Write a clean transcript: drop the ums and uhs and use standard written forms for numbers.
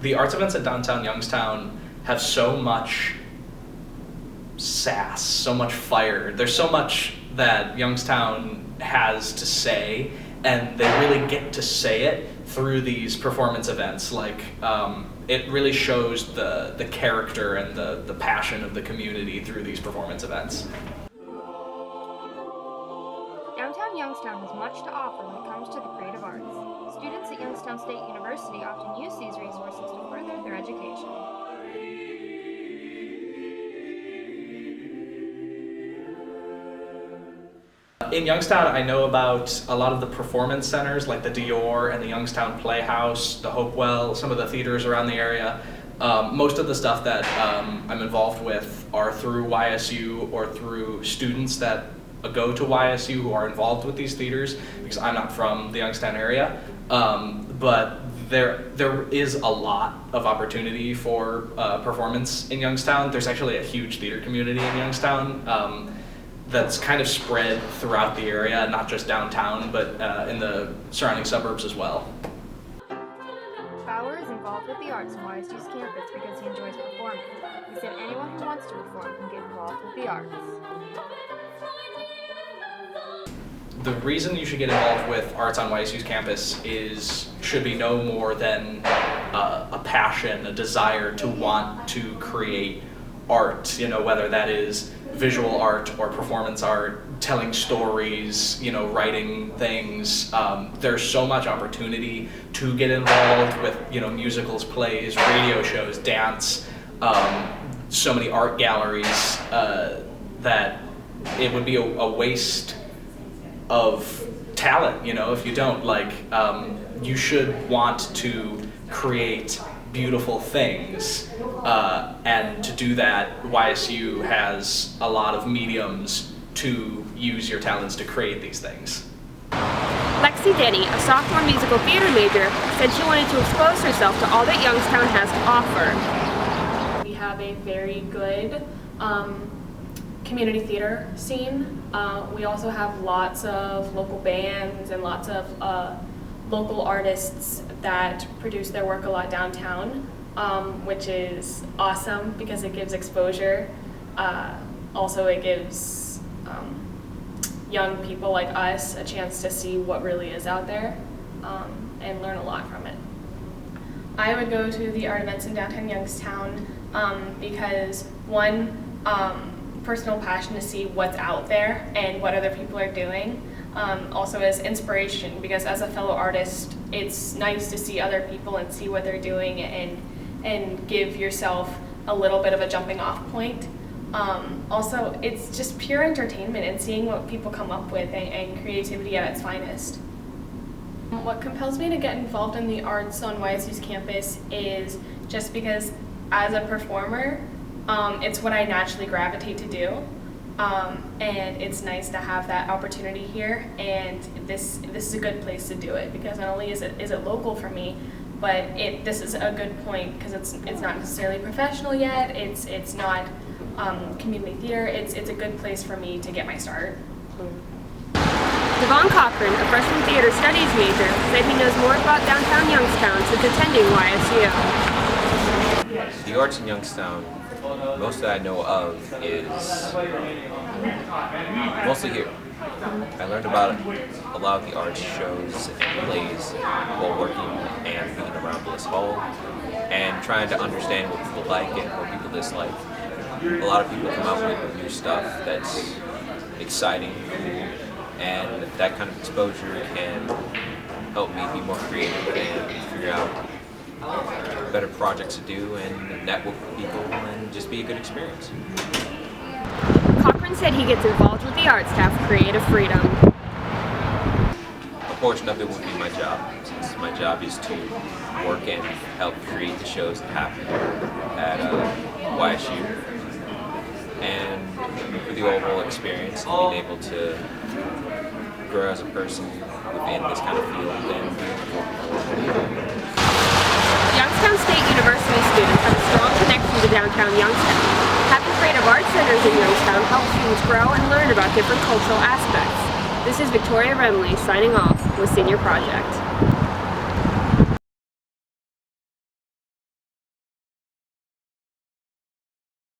The arts events at downtown Youngstown have so much sass, so much fire. There's so much that Youngstown has to say, and they really get to say it through these performance events. Like, it really shows the character and the passion of the community through these performance events. Downtown Youngstown has much to offer when it comes to the creative arts. Students at Youngstown State University often use these resources to further their education. In Youngstown, I know about a lot of the performance centers like the Dior and the Youngstown Playhouse, the Hopewell, some of the theaters around the area. Most of the stuff that I'm involved with are through YSU or through students that go to YSU who are involved with these theaters, because I'm not from the Youngstown area. But there is a lot of opportunity for performance in Youngstown. There's actually a huge theater community in Youngstown that's kind of spread throughout the area, not just downtown, but in the surrounding suburbs as well. Bauer is involved with the arts on YSU's campus because he enjoys performing. He said anyone who wants to perform can get involved with the arts. The reason you should get involved with arts on YSU's campus should be no more than a passion, a desire to want to create art, whether that is visual art or performance art, telling stories, writing things. There's so much opportunity to get involved with, musicals, plays, radio shows, dance, so many art galleries that it would be a waste of talent, if you don't. You should want to create beautiful things, and to do that, YSU has a lot of mediums to use your talents to create these things. Lexi Denny, a sophomore musical theater major, said she wanted to expose herself to all that Youngstown has to offer. We have a very good community theater scene. We also have lots of local bands and lots of local artists that produce their work a lot downtown, which is awesome because it gives exposure. Also, it gives young people like us a chance to see what really is out there and learn a lot from it. I would go to the art events in downtown Youngstown because one, personal passion to see what's out there and what other people are doing. Also as inspiration, because as a fellow artist, it's nice to see other people and see what they're doing and give yourself a little bit of a jumping off point. Also, it's just pure entertainment and seeing what people come up with and creativity at its finest. What compels me to get involved in the arts on YSU's campus is just because as a performer, it's what I naturally gravitate to do. And it's nice to have that opportunity here, and this is a good place to do it because not only is it local for me, but this is a good point because it's not necessarily professional yet. It's not community theater. It's a good place for me to get my start. Devon Cochran, a freshman theater studies major, said he knows more about downtown Youngstown since attending YSU. The arts in Youngstown, most that I know of is mostly here. I learned about a lot of the arts shows and plays while working and being around Bliss Hall and trying to understand what people like and what people dislike. A lot of people come out with new stuff that's exciting, and that kind of exposure can help me be more creative and figure out better projects to do and network with people and just be a good experience. Cochran said he gets involved with the arts to have creative freedom. A portion of it would be my job, since my job is to work and help create the shows that happen at YSU. And for the overall experience and being able to grow as a person within this kind of field and Youngstown State University students have a strong connection to downtown Youngstown. Having creative arts centers in Youngstown helps students grow and learn about different cultural aspects. This is Victoria Remley signing off with Senior Project.